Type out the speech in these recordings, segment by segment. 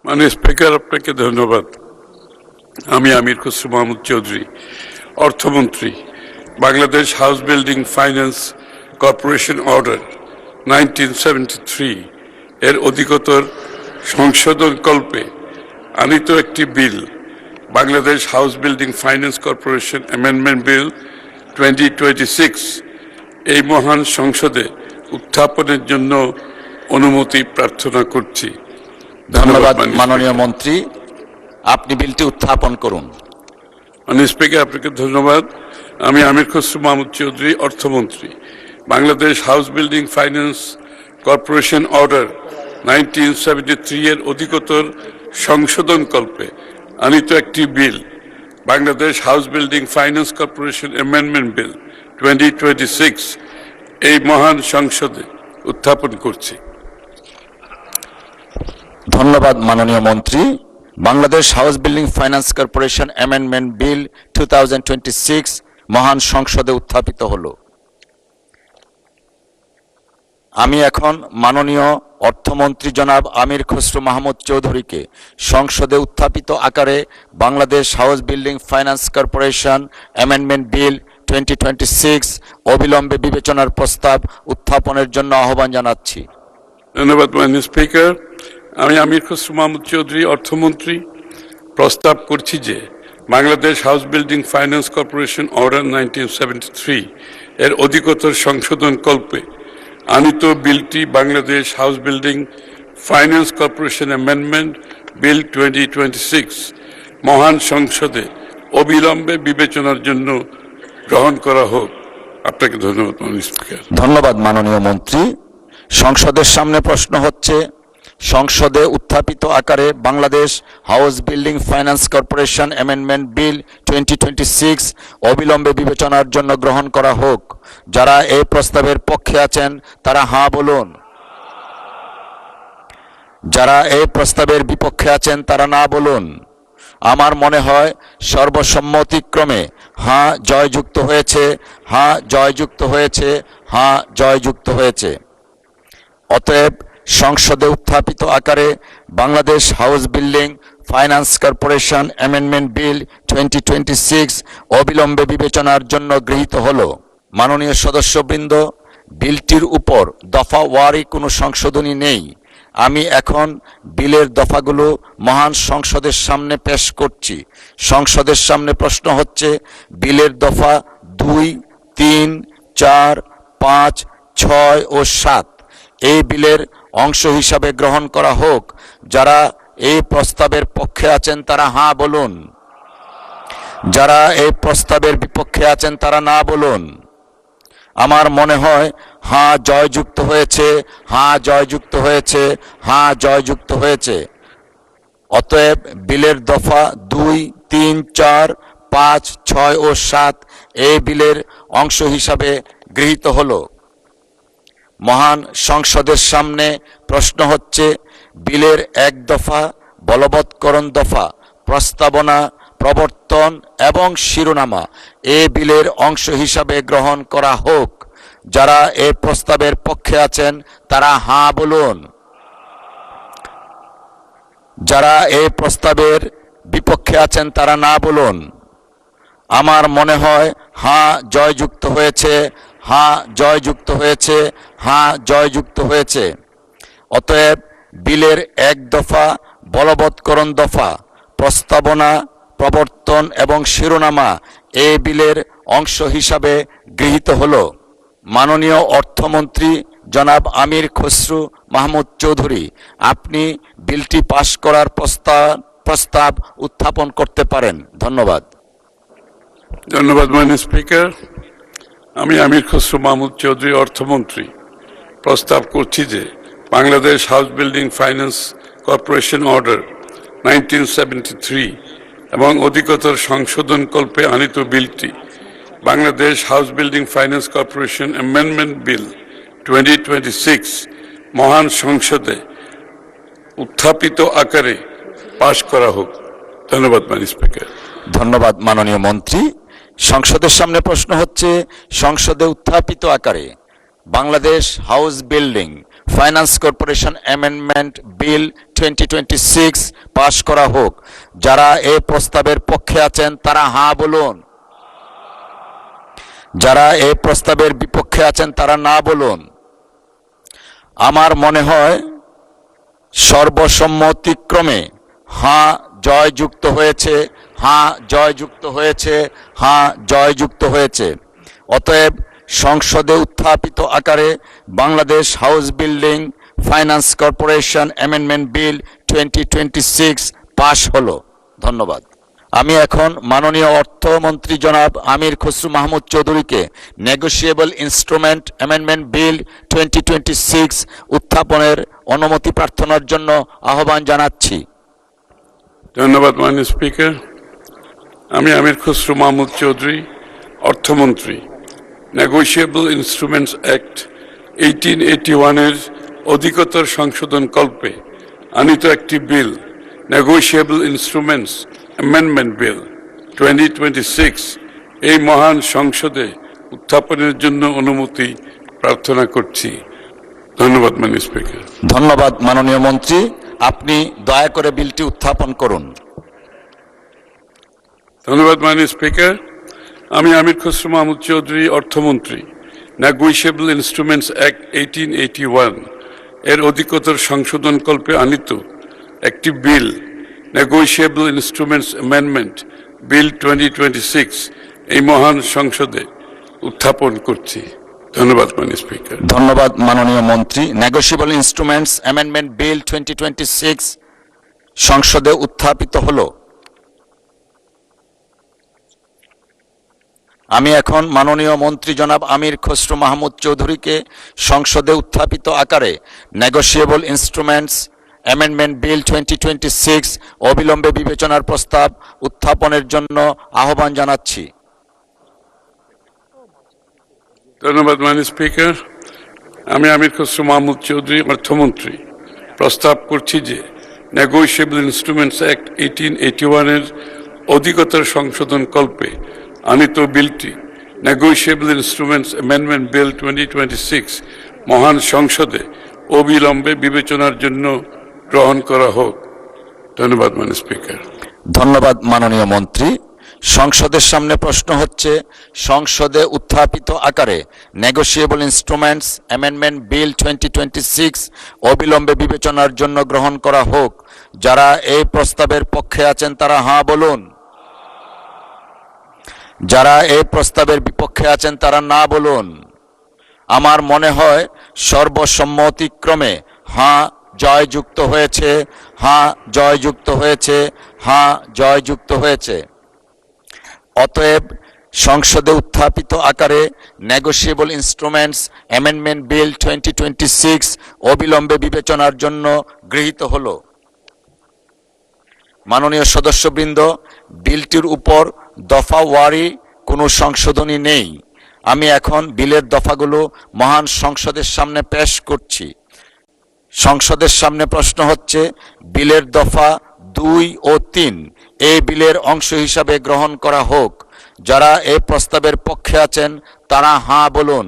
মাননীয় স্পিকার, আপনাকে ধন্যবাদ। আমি আমির খসরু মাহমুদ চৌধুরী, অর্থমন্ত্রী। Bangladesh house building finance corporation order 1973 এর অধিকতর সংশোধন কল্পে আনিত একটি bill, Bangladesh house building finance corporation amendment bill 2026, এই মহান সংসদে উত্থাপনের জন্য অনুমতি প্রার্থনা করছি। ধন্যবাদ মাননীয় মন্ত্রী, আপনি বিলটি উত্থাপন করুন। মাননীয় স্পিকার, আপনাকে ধন্যবাদ। আমি আমির খসরু মাহমুদ চৌধুরী, অর্থমন্ত্রী। Bangladesh house building finance corporation order 1973 এর অধিকতর সংশোধন কল্পে আনিত একটি bill, Bangladesh house building finance corporation amendment bill 2026, এই মহান সংসদে উত্থাপন করছি। ধন্যবাদ মাননীয় মন্ত্রী। Bangladesh house building finance corporation amendment bill 2026 মহান সংসদে উত্থাপিত হলো। আমি এখন মাননীয় অর্থমন্ত্রী জনাব আমির খসরু মাহমুদ চৌধুরীকে সংসদে উত্থাপিত আকারে Bangladesh house building finance corporation amendment bill 2026 অবিলম্বে বিবেচনার প্রস্তাব উত্থাপনের জন্য আহ্বান জানাচ্ছি। ধন্যবাদ মাননীয় স্পিকার। আমি আমির খসরু মাহমুদ চৌধুরী, অর্থমন্ত্রী, প্রস্তাব করছি যে Bangladesh house building finance corporation order 1973 এর অধিকতর সংশোধন কল্পে আনিত বিলটি Bangladesh house building finance corporation amendment bill 2026 মহান সংসদে অবিলম্বে বিবেচনার জন্য গ্রহণ করা হোক। আপনাকে ধন্যবাদ মাননীয় স্পিকার। ধন্যবাদ মাননীয় মন্ত্রী। সংসদের সামনে প্রশ্ন হচ্ছে, সংসদে উত্থাপিত আকারে Bangladesh house building finance corporation amendment bill 2026 অবিলম্বে বিবেচনার জন্য গ্রহণ করা হোক। যারা এই প্রস্তাবের পক্ষে আছেন তারা হাঁ বলুন। যারা এই প্রস্তাবের বিপক্ষে আছেন তারা না বলুন। আমার মনে হয় সর্বসম্মতিক্রমে হাঁ জয়যুক্ত হয়েছে, হাঁ জয়যুক্ত হয়েছে, হাঁ জয়যুক্ত হয়েছে। অতএব সংসদে উত্থাপিত আকারে Bangladesh house building finance corporation amendment bill 2026 অবিলম্বে বিবেচনার জন্য গৃহীত হলো। মাননীয় সদস্যবৃন্দ, বিলটির উপর দফা ওয়ারি কোনো সংশোধনী নেই। আমি এখন বিলের দফাগুলো মহান সংসদের সামনে পেশ করছি। সংসদের সামনে প্রশ্ন হচ্ছে, বিলের দফা 2, 3, 4, 5, 6 ও 7 এই বিলের অংশ হিসাবে গ্রহণ করা হোক। যারা এই প্রস্তাবের পক্ষে আছেন তারা হাঁ বলুন। যারা এই প্রস্তাবের বিপক্ষে আছেন তারা না বলুন। আমার মনে হয় হাঁ জয়যুক্ত হয়েছে, হাঁ জয়যুক্ত হয়েছে, হাঁ জয়যুক্ত হয়েছে। অতএব বিলের দফা 2, 3, 4, 5, 6 ও 7 এই বিলের অংশ হিসাবে গৃহীত হলো। মহান সংসদের সামনে প্রশ্ন হচ্ছে, বিলের 1 দফা বলবৎকরণ দফা, প্রস্তাবনা, প্রবর্তন এবং শিরোনামা এই বিলের অংশ হিসাবে গ্রহণ করা হোক। যারা এই প্রস্তাবের পক্ষে আছেন তারা হাঁ বলুন। যারা এই প্রস্তাবের বিপক্ষে আছেন তারা না বলুন। আমার মনে হয় হাঁ জয়যুক্ত হয়েছে, হাঁ জয়যুক্ত হয়েছে, হাঁ জয়যুক্ত হয়েছে। অতএব বিলের 1 দফা বলবৎকরণ দফা, প্রস্তাবনা, প্রবর্তন এবং শিরোনামা এই বিলের অংশ হিসাবে গৃহীত হলো। মাননীয় অর্থমন্ত্রী জনাব আমির খসরু মাহমুদ চৌধুরী, আপনি বিলটি পাশ করার প্রস্তাব উত্থাপন করতে পারেন। ধন্যবাদ। ধন্যবাদ মাননীয় স্পিকার। আমি আমির খসরু মাহমুদ চৌধুরী, অর্থমন্ত্রী, প্রস্তাব করছি যে Bangladesh house building finance corporation order 1973 এবং অধিকতর সংশোধন কল্পে আনিত বিলটি Bangladesh house building finance corporation amendment bill 2026 মহান সংসদে উত্থাপিত আকারে পাশ করা হোক। ধন্যবাদ মাননীয় স্পিকার। ধন্যবাদ মাননীয় মন্ত্রী। সংসদের সামনে প্রশ্ন হচ্ছে, সংসদে উত্থাপিত আকারে Bangladesh house building finance corporation amendment bill 2026 পাশ করা হোক। যারা এই প্রস্তাবের পক্ষে আছেন তারা হাঁ বলুন। যারা এই প্রস্তাবের বিপক্ষে আছেন তারা না বলুন। আমার মনে হয় সর্বসম্মতিক্রমে হাঁ জয়যুক্ত হয়েছে, হাঁ জয়যুক্ত হয়েছে, হাঁ জয়যুক্ত হয়েছে। অতএব সংসদে উত্থাপিত আকারে Bangladesh house building finance corporation amendment bill 2026 পাশ হলো। ধন্যবাদ। আমি এখন মাননীয় অর্থমন্ত্রী জনাব আমির খসরু মাহমুদ চৌধুরীকে নেগোশিয়েবল ইনস্ট্রুমেন্ট অ্যামেন্ডমেন্ট বিল 2026 উত্থাপনের অনুমতি প্রার্থনার জন্য আহ্বান জানাচ্ছি। ধন্যবাদ মাননীয় স্পিকার। আমি আমির খসরু মাহমুদ চৌধুরী, অর্থমন্ত্রী, নেগোশিয়েবল ইনস্ট্রুমেন্টস অ্যাক্ট 1881 এর অধিকতর সংশোধন কল্পে আনিত একটি বিল, নেগোশিয়েবল ইনস্ট্রুমেন্টস অ্যামেন্ডমেন্ট বিল 2026 এই মহান সংসদে উত্থাপনের জন্য অনুমতি প্রার্থনা করছি। ধন্যবাদ মাননীয় স্পিকার। ধন্যবাদ মাননীয় মন্ত্রী। আপনি দয়া করে বিলটি উত্থাপন করুন। ধন্যবাদ মাননীয় স্পিকার। আমি আমির খসরু মাহমুদ চৌধুরী, অর্থমন্ত্রী, নেগোশিয়েবল ইনস্ট্রুমেন্টস অ্যাক্ট 1881 এর অধিকতর সংশোধন কল্পে আনিত একটি বিল, নেগোশিয়েবল ইনস্ট্রুমেন্টস অ্যামেন্ডমেন্ট বিল 2026 এই মহান সংসদে উত্থাপন করছি। ধন্যবাদ মাননীয় স্পিকার। ধন্যবাদ মাননীয় মন্ত্রী। নেগোশিয়েবল ইনস্ট্রুমেন্টস অ্যামেন্ডমেন্ট বিল 2026 সংসদে উত্থাপিত হলো। আমি এখন মাননীয় মন্ত্রী জনাব আমির খসরু মাহমুদ চৌধুরীকে সংসদে উত্থাপিত আকারে নেগোশিয়েবল ইনস্ট্রুমেন্টস অ্যামেন্ডমেন্ট বিল 2026 অবিলম্বে বিবেচনার প্রস্তাব উত্থাপনের জন্য আহ্বান জানাচ্ছি। ধন্যবাদ মাননীয় স্পিকার। আমি আমির খসরু মাহমুদ চৌধুরী, অর্থমন্ত্রী, প্রস্তাব করছি যে নেগোশিয়েবল ইনস্ট্রুমেন্টস অ্যাক্ট 1881 এর অধিকতর সংশোধন কল্পে আনিত বিলটি, নেগোশিয়েবল ইনস্ট্রুমেন্টস অ্যামেন্ডমেন্ট বিল 2026 মহান সংসদে অবিলম্বে বিবেচনার জন্য গ্রহণ করা হোক। ধন্যবাদ মাননীয় স্পিকার। ধন্যবাদ মাননীয় মন্ত্রী। সংসদের সামনে প্রশ্ন হচ্ছে, সংসদে উত্থাপিত আকারে নেগোশিয়েবল ইনস্ট্রুমেন্টস অ্যামেন্ডমেন্ট বিল 2026 অবিলম্বে বিবেচনার জন্য গ্রহণ করা হোক। যারা এই প্রস্তাবের পক্ষে আছেন তারা হাঁ বলুন। যারা এই প্রস্তাবের বিপক্ষে আছেন তারা না বলুন। আমার মনে হয় সর্বসম্মতিক্রমে হাঁ জয়যুক্ত হয়েছে, হাঁ জয়যুক্ত হয়েছে, হাঁ জয়যুক্ত হয়েছে। অতএব সংসদে উত্থাপিত আকারে নেগোশিয়েবল ইনস্ট্রুমেন্টস অ্যামেন্ডমেন্ট বিল 2026 অবিলম্বে বিবেচনার জন্য গৃহীত হলো। মাননীয় সদস্যবৃন্দ, বিলটির উপর দফা ওয়ারি কোনো সংশোধনী নেই। আমি এখন বিলের দফাগুলো মহান সংসদের সামনে পেশ করছি। সংসদের সামনে প্রশ্ন হচ্ছে, বিলের দফা 2 ও 3 এই বিলের অংশ হিসাবে গ্রহণ করা হোক। যারা এই প্রস্তাবের পক্ষে আছেন তারা হাঁ বলুন।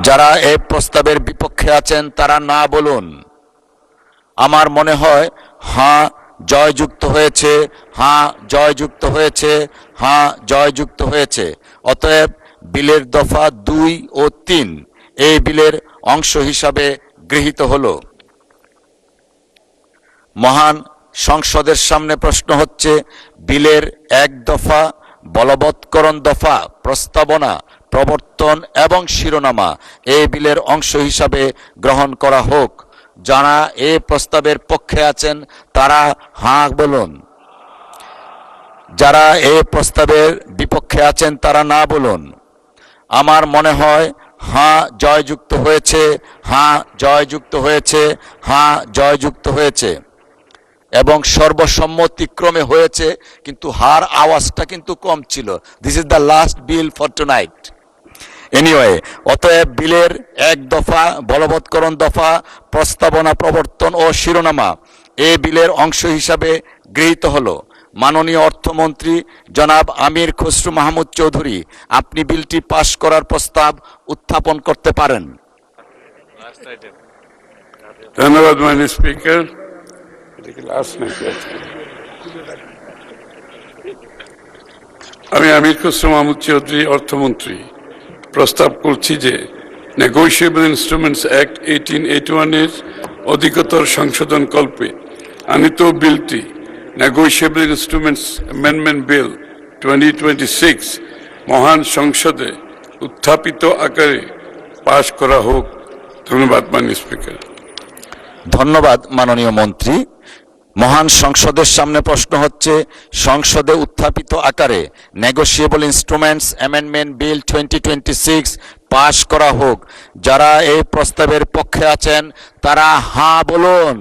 যারা এই প্রস্তাবের বিপক্ষে আছেন তারা না বলুন। আমার মনে হয় হাঁ জয়যুক্ত হয়েছে, হাঁ জয়যুক্ত হয়েছে, হাঁ জয়যুক্ত হয়েছে। অতএব বিলের দফা 2 ও 3 এই বিলের অংশ হিসাবে গৃহীত হলো। মহান সংসদের সামনে প্রশ্ন হচ্ছে, বিলের 1 দফা, বলবৎকরণ দফা, প্রস্তাবনা, প্রবর্তন এবং শিরোনামা এই বিলের অংশ হিসাবে গ্রহণ করা হোক। যারা এই প্রস্তাবের পক্ষে আছেন তারা হাঁ বলুন। যারা এই প্রস্তাবের বিপক্ষে আছেন তারা না বলুন। আমার মনে হয় হাঁ জয়যুক্ত হয়েছে, হাঁ জয়যুক্ত হয়েছে, হাঁ জয়যুক্ত হয়েছে এবং সর্বসম্মতিক্রমে হয়েছে, কিন্তু হার আওয়াজটা কিন্তু কম ছিল। This is the last bill for tonight. Anyway, অতএব বিলের 1 দফা, বলবৎকরণ দফা, প্রস্তাবনা, প্রবর্তন ও শিরোনামা এই বিলের অংশ হিসাবে গৃহীত হলো। মাননীয় অর্থমন্ত্রী জনাব আমির খসরু মাহমুদ চৌধুরী, আপনি বিলটি পাশ করার প্রস্তাব উত্থাপন করতে পারেন। ধন্যবাদ মাননীয় স্পিকার। এটা কি লাস্ট নাকি আজকে? আমি আমির খসরু মাহমুদ চৌধুরী অর্থমন্ত্রী প্রস্তাব করছি যে নেগোশিয়েবল ইনস্ট্রুমেন্টস অ্যাক্ট 1881 এর অধিকতর সংশোধন কল্পে আনিত বিলটি নেগোশিয়েবল ইনস্ট্রুমেন্টস অ্যামেন্ডমেন্ট বিল 2026 মহান সংসদে উত্থাপিত আকারে পাশ করা হোক। ধন্যবাদ মাননীয় স্পিকার। ধন্যবাদ মাননীয় মন্ত্রী। মহান সংসদের সামনে প্রশ্ন হচ্ছে সংসদে উত্থাপিত আকারে নেগোশিয়েবল ইনস্ট্রুমেন্টস অ্যামেন্ডমেন্ট বিল 2026 পাশ করা হোক। যারা এই প্রস্তাবের পক্ষে আছেন তারা হ্যাঁ বলুন।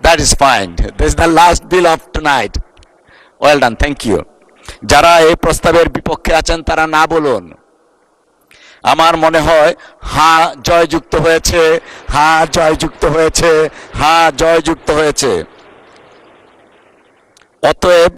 That is fine. This is the last bill of tonight. Well done, thank you. যারা এই প্রস্তাবের বিপক্ষে আছেন তারা না বলুন। আমার মনে হয় হ্যাঁ জয়যুক্ত হয়েছে, হ্যাঁ জয়যুক্ত হয়েছে, হ্যাঁ জয়যুক্ত হয়েছে। অতএব